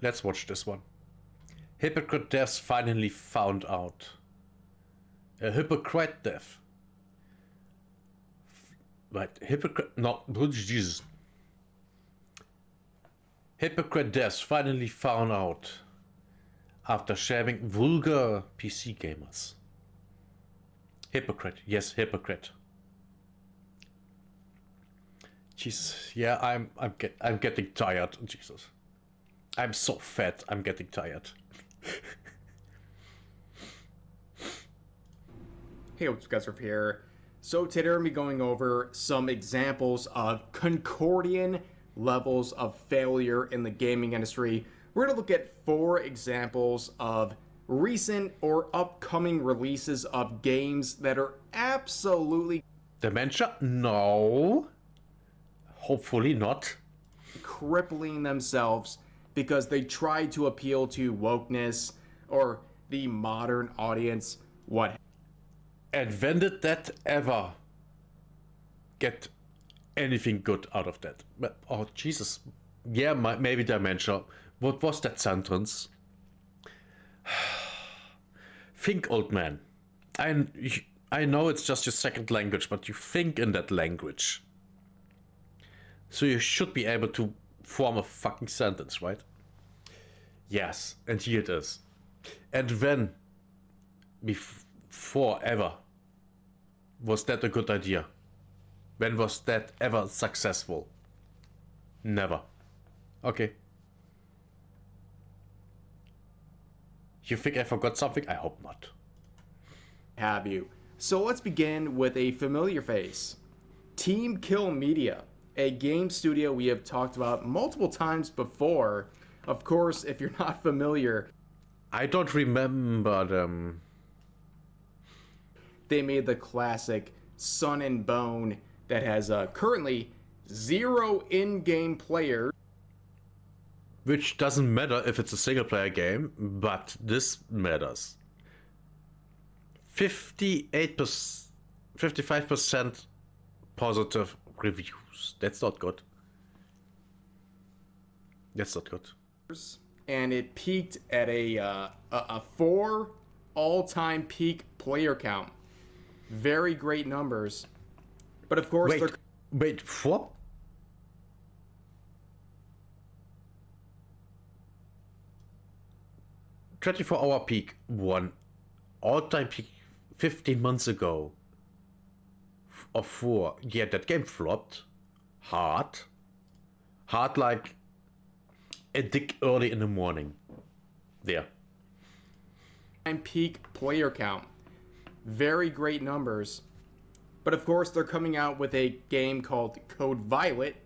Let's watch this one. Hypocrite devs finally found out. A hypocrite dev. Right, hypocrite. No, Jesus. Hypocrite devs finally found out after sharing vulgar PC gamers. Hypocrite, yes, hypocrite. Jesus, yeah, I'm getting tired. Jesus, I'm so fat. I'm getting tired. Hey, what's up guys, Riff here. So today we're going to be going over some examples of Concordian levels of failure in the gaming industry. We're going to look at 4 examples of recent or upcoming releases of games that are absolutely Dementia? No. Hopefully not. crippling themselves because they try to appeal to wokeness or the modern audience. And when did that ever get anything good out of that? But, oh, Jesus. Yeah, maybe dementia. What was that sentence? Think, old man. I know it's just your second language, but you think in that language. So you should be able to form a fucking sentence, right? Yes, and here it is. And when, before ever, was that a good idea? When was that ever successful? Never. Okay. You think I forgot something? I hope not. Have you. So let's begin with a familiar face. Team Kill Media, a game studio we have talked about multiple times before. Of course, if you're not familiar, I don't remember them. they made the classic Sun and Bone that has currently 0 in-game players. Which doesn't matter if it's a single player game, but this matters. 58%, 55% positive reviews. That's not good. That's not good. And it peaked at a 4 all-time peak player count. Very great numbers. But of course, Wait, 4? "24-hour peak, 1. All-time peak 15 months ago of 4. Yeah, that game flopped. Hard. Hard like a dick early in the morning. There. peak player count. Very great numbers. But of course, they're coming out with a game called Code Violet,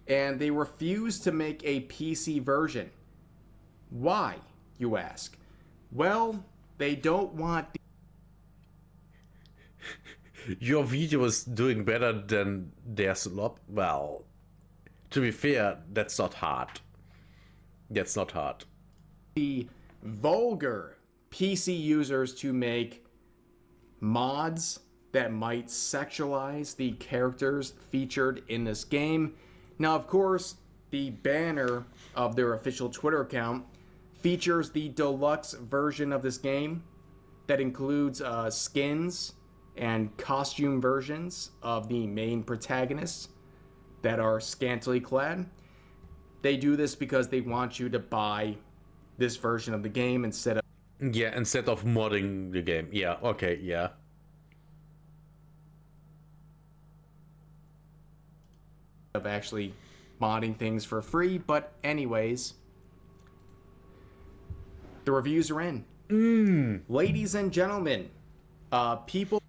and they refuse to make a PC version. Why, you ask? Well, they don't want Your video is doing better than their slop. Well, to be fair, that's not hard. That's not hard. the vulgar PC users to make mods that might sexualize the characters featured in this game. Now, of course, the banner of their official Twitter account features the deluxe version of this game that includes skins and costume versions of the main protagonists that are scantily clad. They do this because they want you to buy this version of the game instead of modding the game. Yeah, okay, yeah. of actually modding things for free. But anyways, the reviews are in. Ladies and gentlemen, people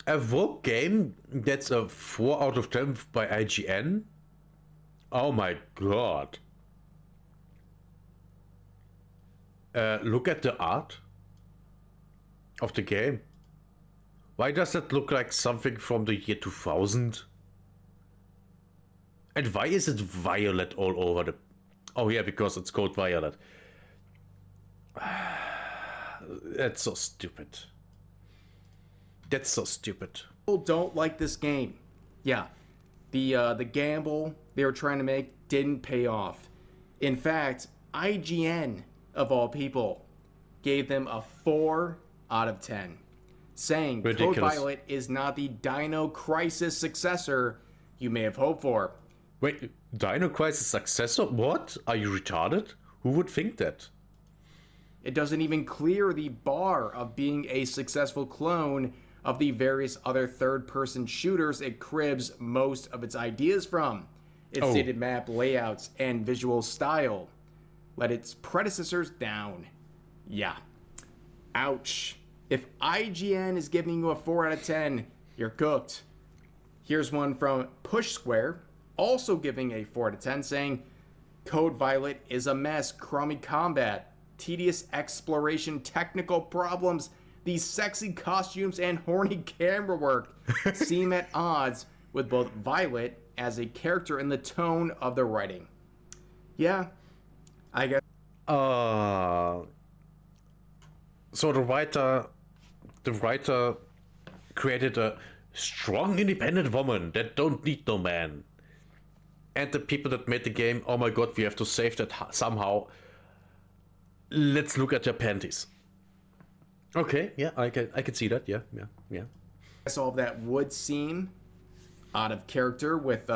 A Vogue game that's a 4 out of 10 by IGN? Oh my god. Look at the art of the game. Why does that look like something from the year 2000? And why is it violet all over the... Oh yeah, because it's called Violet. That's so stupid. That's so stupid. don't like this game. Yeah, the gamble they were trying to make didn't pay off. In fact, IGN, of all people, gave them a 4 out of 10, saying Ridiculous. Code Violet is not the Dino Crisis successor you may have hoped for. Wait, Dino Crisis successor? What? Are you retarded? Who would think that? It doesn't even clear the bar of being a successful clone of the various other third-person shooters it cribs most of its ideas from. Its stated map layouts and visual style let its predecessors down. Yeah. Ouch. If IGN is giving you a 4 out of 10, you're cooked. Here's one from Push Square, also giving a 4 out of 10, saying, Code Violet is a mess, crummy combat, tedious exploration, technical problems, these sexy costumes and horny camera work seem at odds with both Violet as a character and the tone of the writing. Yeah, I guess. So the writer created a strong, independent woman that don't need no man. And the people that made the game, oh my god, we have to save that somehow. Let's look at their panties. Okay, yeah, I can see that. Yeah. All of that would seem out of character with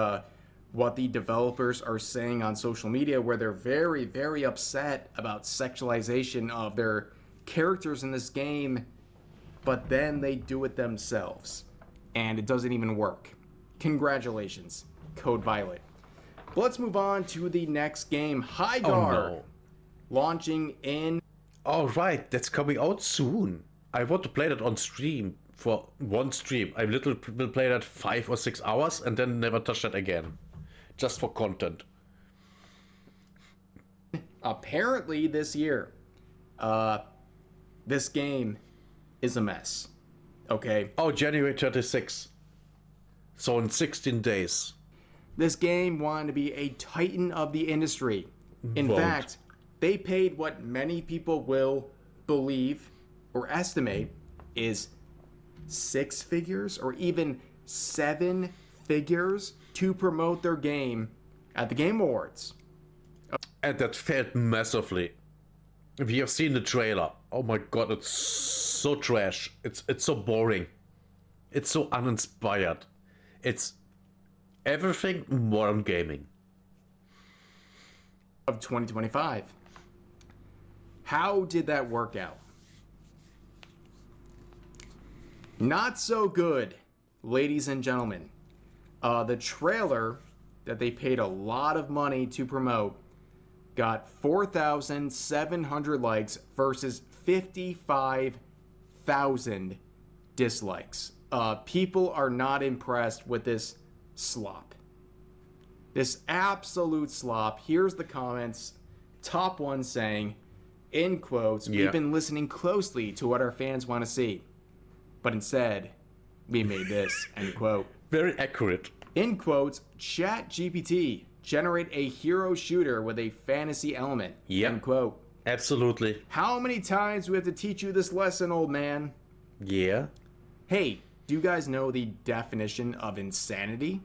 what the developers are saying on social media, where they're very, very upset about sexualization of their characters in this game, but then they do it themselves, and it doesn't even work. Congratulations, Code Violet. But let's move on to the next game, Highguard, launching in... Oh right, that's coming out soon. I want to play that on stream for one stream. I will play that 5 or 6 hours and then never touch that again. Just for content. Apparently this year, this game is a mess. Okay? Oh, January 26th. So in 16 days. This game wanted to be a titan of the industry. In fact, they paid what many people will believe or estimate is 6 figures or even 7 figures to promote their game at the Game Awards. And that failed massively. We have seen the trailer. Oh my god, it's so trash. It's so boring. It's so uninspired. It's everything modern gaming. Of 2025. How did that work out? Not so good, ladies and gentlemen. The trailer that they paid a lot of money to promote got 4,700 likes versus 55,000 dislikes. People are not impressed with this slop. This absolute slop. Here's the comments. Top one saying, in quotes, we've been listening closely to what our fans want to see, but instead, we made this, end quote. Very accurate. In quotes, ChatGPT, generate a hero shooter with a fantasy element, end quote. Absolutely. How many times do we have to teach you this lesson, old man? Yeah. Hey, do you guys know the definition of insanity?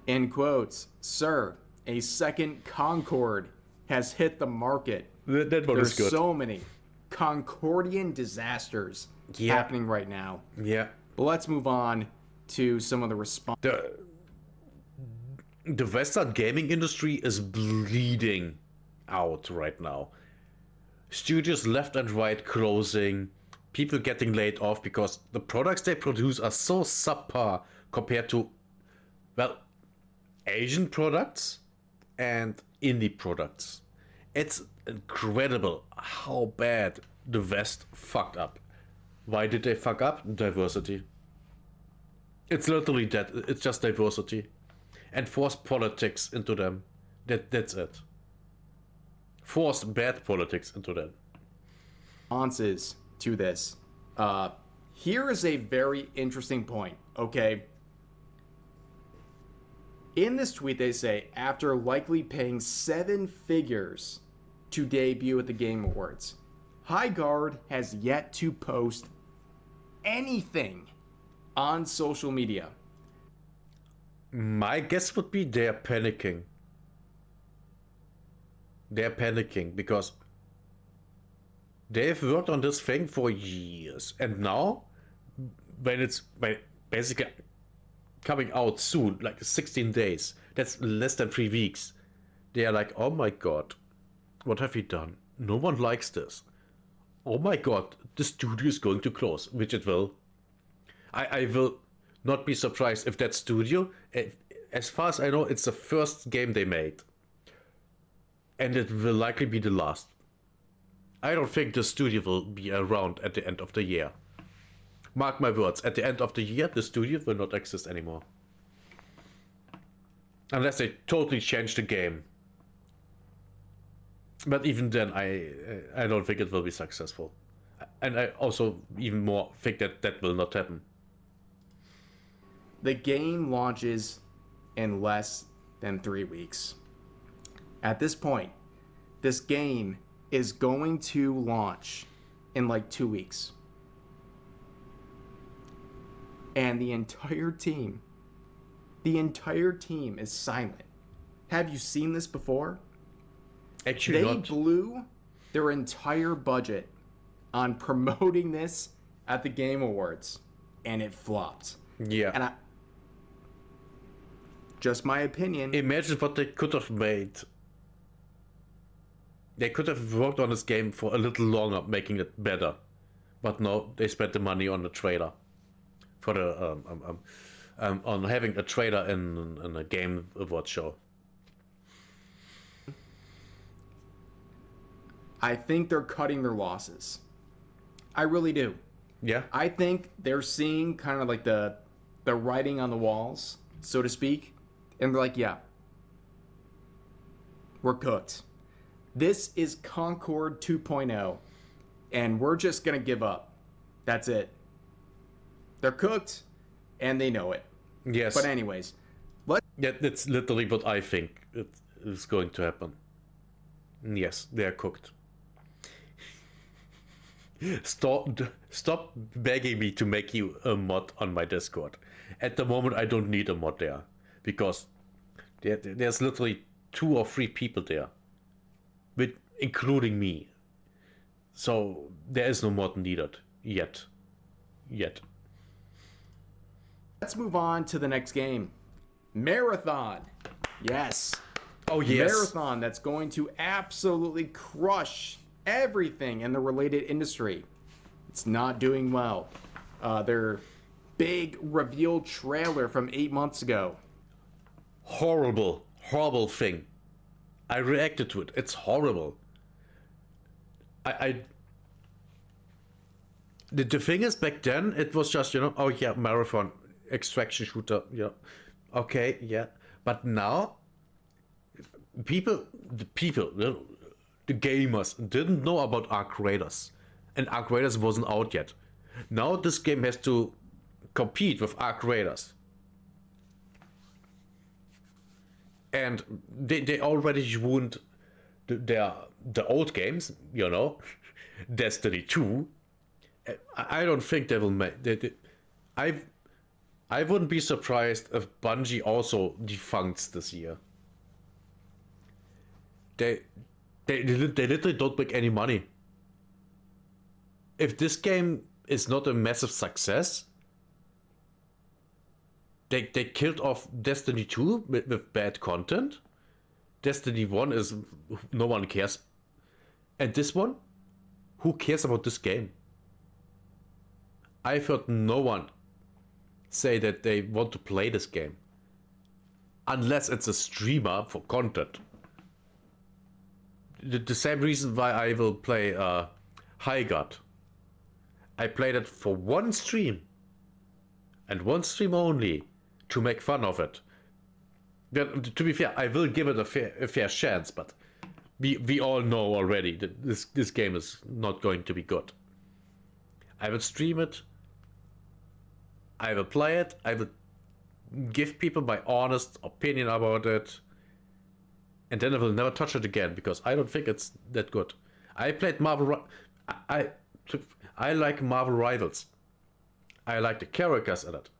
In quotes, sir, a second Concorde has hit the market. That one is good. There's so many Concordian disasters happening right now. Yeah. But let's move on to some of the response. The Western gaming industry is bleeding out right now. Studios left and right closing, people getting laid off because the products they produce are so subpar compared to, well, Asian products and indie products. It's incredible how bad the West fucked up. Why did they fuck up? Diversity. It's literally that. It's just diversity. And force politics into them. That's it. Force bad politics into them. Responses to this. Here is a very interesting point, okay? In this tweet, they say, after likely paying 7 figures to debut at the Game Awards, Highguard has yet to post anything on social media. My guess would be they're panicking. they're panicking because they've worked on this thing for years, and now when it's basically coming out soon, like 16 days, that's less than 3 weeks, they are like, oh my god, what have we done? No one likes this. Oh my god, the studio is going to close, which it will. I will not be surprised if that studio, as far as I know, it's the first game they made. And it will likely be the last. I don't think the studio will be around at the end of the year. Mark my words, at the end of the year, the studio will not exist anymore. Unless they totally change the game. But even then, I don't think it will be successful. And I also even more think that that will not happen. The game launches in less than 3 weeks. At this point, this game is going to launch in like 2 weeks. And the entire team is silent. Have you seen this before? Actually, They not. blew their entire budget on promoting this at the Game Awards, and it flopped. Yeah. And just my opinion. Imagine what they could have made. They could have worked on this game for a little longer, making it better. But no, they spent the money on the trailer. For the on having a trailer in a Game Award show. I think they're cutting their losses. I really do. Yeah. I think they're seeing kind of like the writing on the walls, so to speak, and they're like, yeah, we're cooked. This is Concord 2.0, and we're just gonna give up. That's it. They're cooked, and they know it. Yes. But anyways, Yeah, that's literally what I think is going to happen. Yes, they are cooked. Stop begging me to make you a mod on my Discord. At the moment, I don't need a mod there because there's literally 2 or 3 people there, including me. So there is no mod needed yet. let's move on to the next game. Marathon. Yes. Oh yes. Marathon that's going to absolutely crush everything in the related industry. It's not doing well. Their big reveal trailer from 8 months ago. Horrible thing. I reacted to it. It's horrible. The thing is, back then it was just, oh yeah, marathon extraction shooter, yeah, okay, yeah. But now the gamers didn't know about Arc Raiders, and Arc Raiders wasn't out yet. Now this game has to compete with Arc Raiders, and they already ruined the old games, Destiny 2. I don't think they will make. I wouldn't be surprised if Bungie also defuncts this year. They literally don't make any money. If this game is not a massive success, they killed off Destiny 2 with bad content. Destiny 1 is no one cares. And this one, who cares about this game? I've heard no one say that they want to play this game. Unless it's a streamer for content. The same reason why I will play Highguard. I played it for one stream. And one stream only. To make fun of it. To be fair, I will give it a fair chance, but we all know already that this game is not going to be good. I will stream it. I will play it. I will give people my honest opinion about it. And then I will never touch it again because I don't think it's that good. I played Marvel. I like Marvel Rivals. I like the characters in it.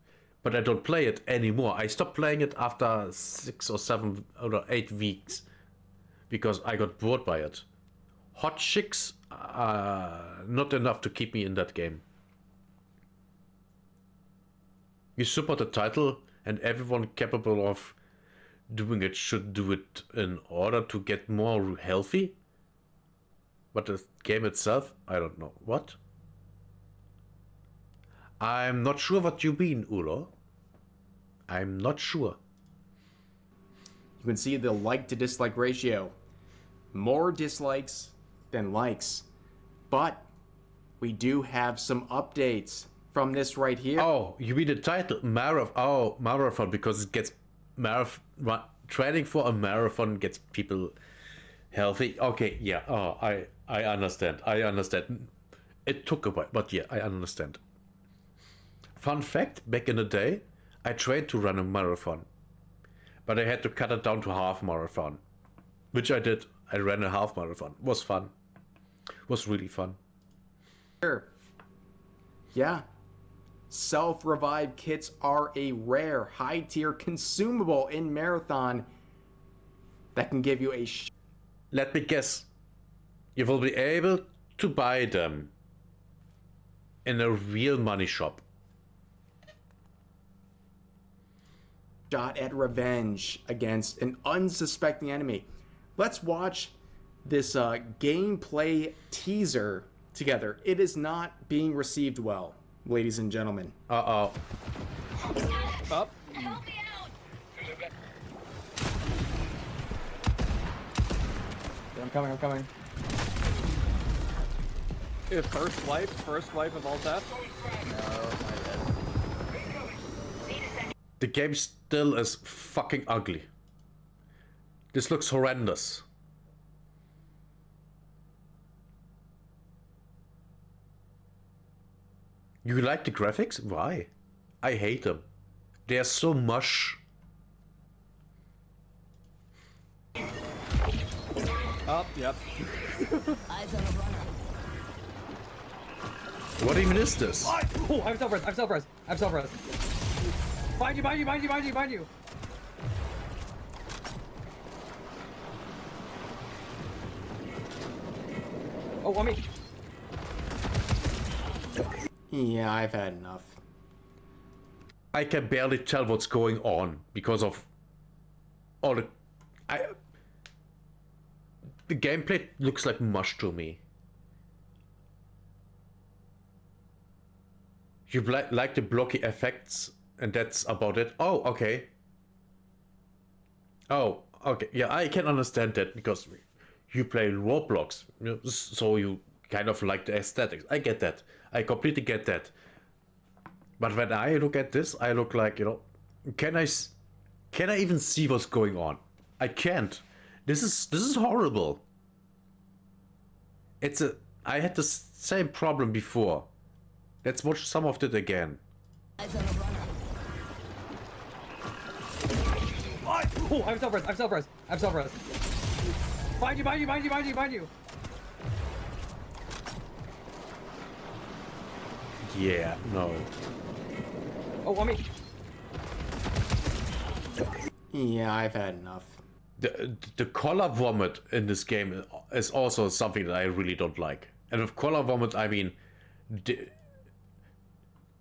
But I don't play it anymore. I stopped playing it after 6 or 7 or 8 weeks. because I got bored by it. Hot chicks, not enough to keep me in that game. You support the title, and everyone capable of doing it should do it in order to get more healthy. But the game itself, I don't know. What? I'm not sure what you mean, Ulo. I'm not sure. You can see the like to dislike ratio. More dislikes than likes. But we do have some updates from this right here. Oh, you mean the title? Marathon, because it gets training for a marathon gets people healthy. Okay, yeah. Oh, I understand. It took a while, but yeah, I understand. Fun fact, back in the day, I tried to run a marathon, but I had to cut it down to half marathon, which I did. I ran a half marathon. It was fun. It was really fun. Yeah. Self-revive kits are a rare, high-tier consumable in Marathon that can give you a... Let me guess. You will be able to buy them in a real money shop. Shot at revenge against an unsuspecting enemy. Let's watch this gameplay teaser together. It is not being received well, ladies and gentlemen. Uh-oh. Up. Help me out! I'm coming. First wipe of all death? No, not yet. The game still is fucking ugly. This looks horrendous. You like the graphics? Why? I hate them. They are so mush. Up, yep. What even is this? Oh, I'm self-res. Behind you. Oh, on me. Yeah, I've had enough. I can barely tell what's going on because of all the... The gameplay looks like mush to me. You like the blocky effects, and that's about it. Oh, okay. Oh, okay. Yeah, I can understand that because you play Roblox, so you kind of like the aesthetics. I get that. I completely get that. But when I look at this, I look like, can I even see what's going on? I can't. This is horrible. I had the same problem before. Let's watch some of it again. Oh, I'm self-res. Behind you. Yeah, no. Oh, on me. Yeah, I've had enough. The color vomit in this game is also something that I really don't like. And with color vomit, I mean,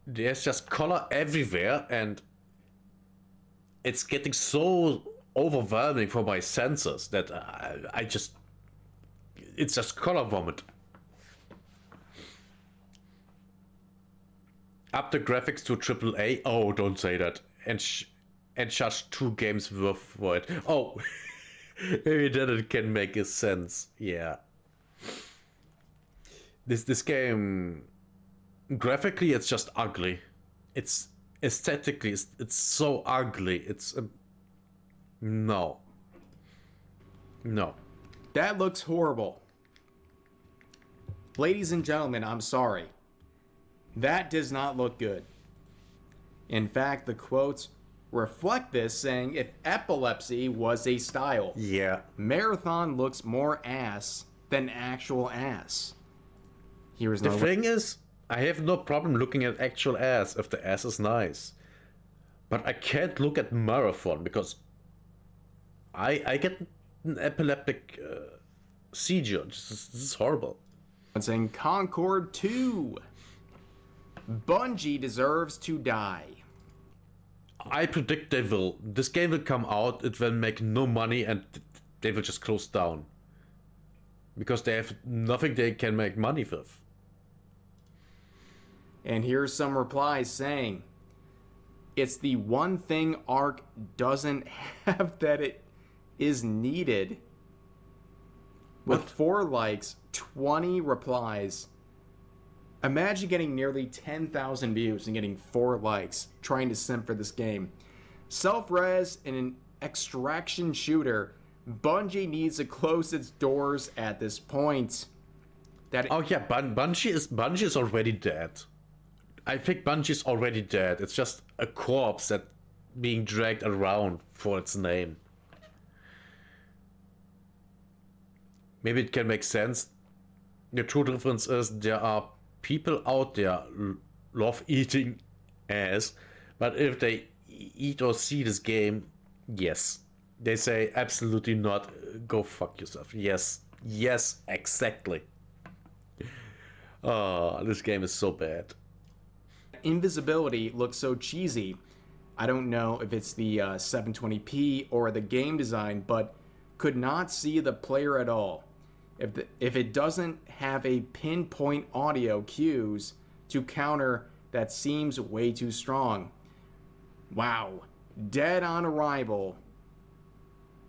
there's just color everywhere, and it's getting so overwhelming for my senses that it's just color vomit. Up the graphics to AAA. Oh, don't say that. And charge 2 games worth for it. Oh, maybe then it can make a sense. Yeah. This game, graphically, it's just ugly. It's aesthetically, it's so ugly. It's no. That looks horrible. Ladies and gentlemen, I'm sorry. That does not look good. In fact, the quotes reflect this, saying if epilepsy was a style, Yeah. Marathon looks more ass than actual ass. Here is The no thing is, I have no problem looking at actual ass if the ass is nice. But I can't look at Marathon because I get an epileptic seizure. This is horrible. Saying Concord 2. Bungie deserves to die. I predict they will. This game will come out, it will make no money, and they will just close down. Because they have nothing they can make money with. And here's some replies saying, it's the one thing Ark doesn't have that it is needed. With What? 4 likes, 20 replies. Imagine getting nearly 10,000 views and getting 4 likes trying to simp for this game. Self-res in an extraction shooter. Bungie needs to close its doors at this point. Oh yeah, Bungie is already dead. I think Bungie is already dead. It's just a corpse that being dragged around for its name. Maybe it can make sense. The true difference is there are people out there love eating ass, but if they eat or see this game, yes. They say absolutely not, go fuck yourself. Yes, yes, exactly. Oh, this game is so bad. Invisibility looks so cheesy. I don't know if it's the 720p or the game design, but could not see the player at all. If it doesn't have a pinpoint audio cues to counter, that seems way too strong. Wow. Dead on Arrival.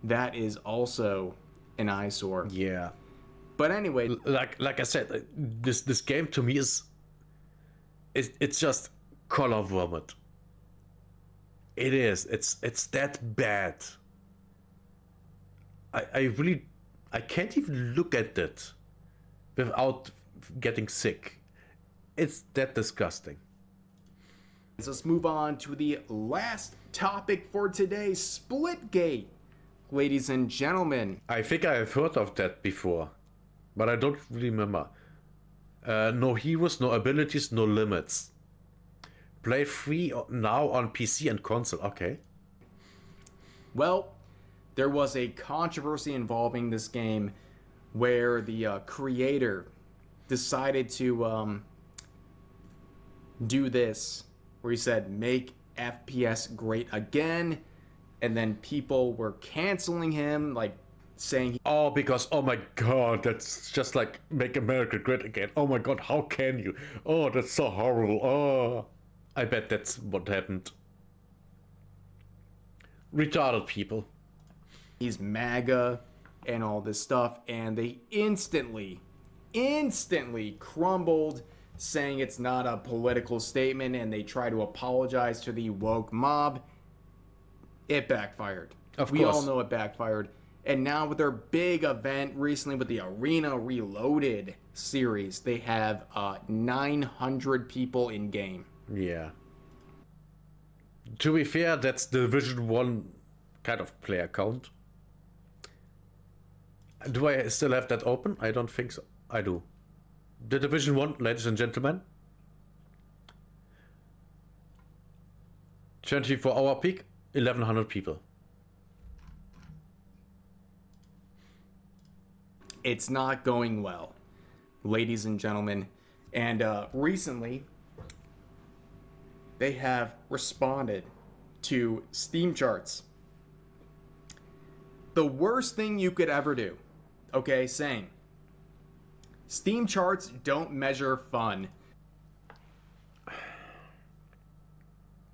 That is also an eyesore. Yeah. But anyway, Like I said, this game to me it's just color vomit. It is. It's that bad. I can't even look at it without getting sick. It's that disgusting. let's move on to the last topic for today, Splitgate. Ladies and gentlemen, I think I have heard of that before, but I don't remember. No heroes, no abilities, no limits. Play free now on PC and console. Okay. well, there was a controversy involving this game where the creator decided to do this, where he said, make FPS great again, and then people were canceling him, like saying, Oh, because, oh my god, that's just like Make America Great Again. Oh my god, how can you? Oh, that's so horrible. Oh, I bet that's what happened. Retarded people. he's MAGA and all this stuff, and they instantly crumbled, saying it's not a political statement, and they try to apologize to the woke mob. It backfired. Of We all course. know it backfired. And now with their big event recently with the Arena Reloaded series, they have 900 people in game. Yeah. To be fair, that's the Division 1 kind of player count. Do I still have that open? I don't think so. I do. The Division 1, ladies and gentlemen. 24-hour peak, 1100 people. It's not going well, ladies and gentlemen. And recently, they have responded to Steam charts. The worst thing you could ever do, okay, saying Steam charts don't measure fun.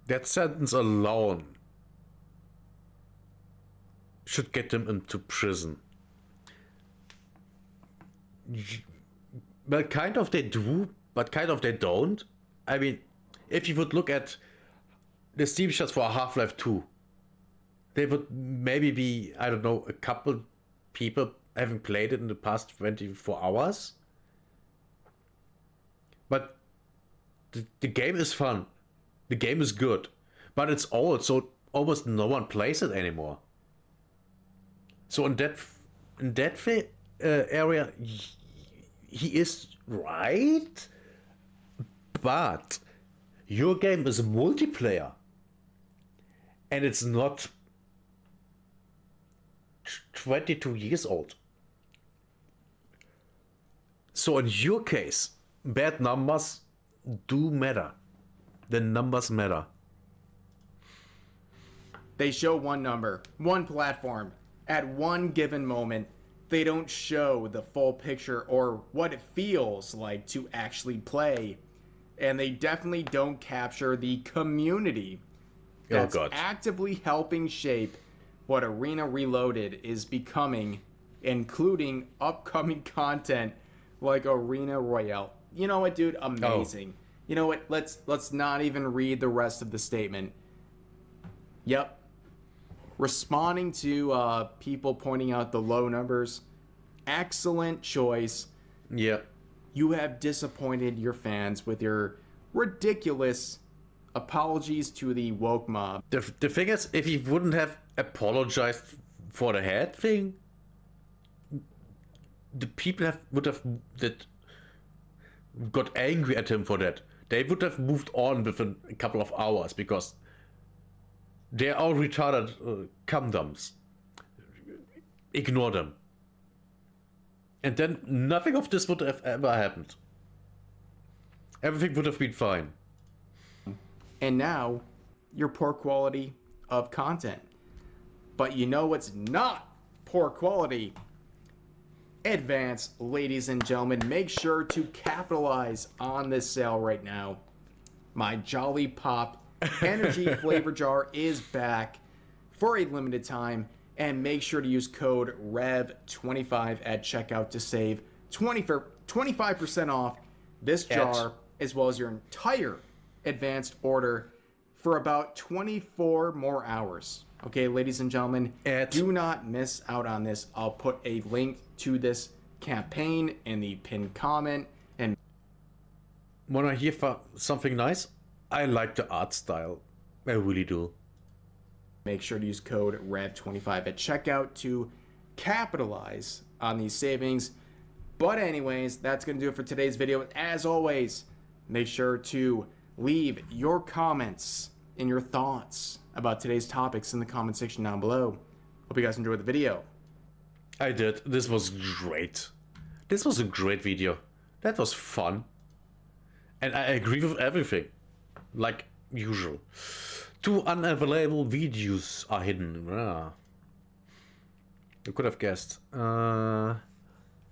That sentence alone should get them into prison. Well, kind of they do, but kind of they don't. I mean, if you would look at the Steam charts for Half-Life 2, they would maybe be, I don't know, a couple people having played it in the past 24 hours. But the game is fun. The game is good. But it's old, so almost no one plays it anymore. So in that area, he is right. But your game is a multiplayer. And it's not 22 years old. So in your case, bad numbers do matter. The numbers matter. They show one number, one platform, at one given moment. They don't show the full picture or what it feels like to actually play. And they definitely don't capture the community that's actively helping shape what Arena Reloaded is becoming, including upcoming content like Arena Royale. You know what, dude? Amazing. You know what? Let's not even read the rest of the statement. Yep. Responding to people pointing out the low numbers. Excellent choice. Yeah. You have disappointed your fans with your ridiculous apologies to the woke mob. The thing is, if he wouldn't have apologized for the head thing, the people would have got angry at him for that. They would have moved on within a couple of hours because they're all retarded cum-dums. Ignore them. And then nothing of this would have ever happened. Everything would have been fine. And now, your poor quality of content. But you know what's not poor quality? Advance, ladies and gentlemen. Make sure to capitalize on this sale right now. My Jolly Pop Energy Flavor Jar is back for a limited time. And make sure to use code REV25 at checkout to save 25% off this jar, as well as your entire advanced order for about 24 more hours. Okay, ladies and gentlemen, do not miss out on this. I'll put a link to this campaign in the pinned comment. And wanna hear something nice? I like the art style. I really do. Make sure to use code REV25 at checkout to capitalize on these savings. But anyways, that's going to do it for today's video. As always, make sure to leave your comments and your thoughts about today's topics in the comment section down below. Hope you guys enjoyed the video. I did. This was great. This was a great video. That was fun. And I agree with everything. Like usual. 2 unavailable videos are hidden. You could have guessed.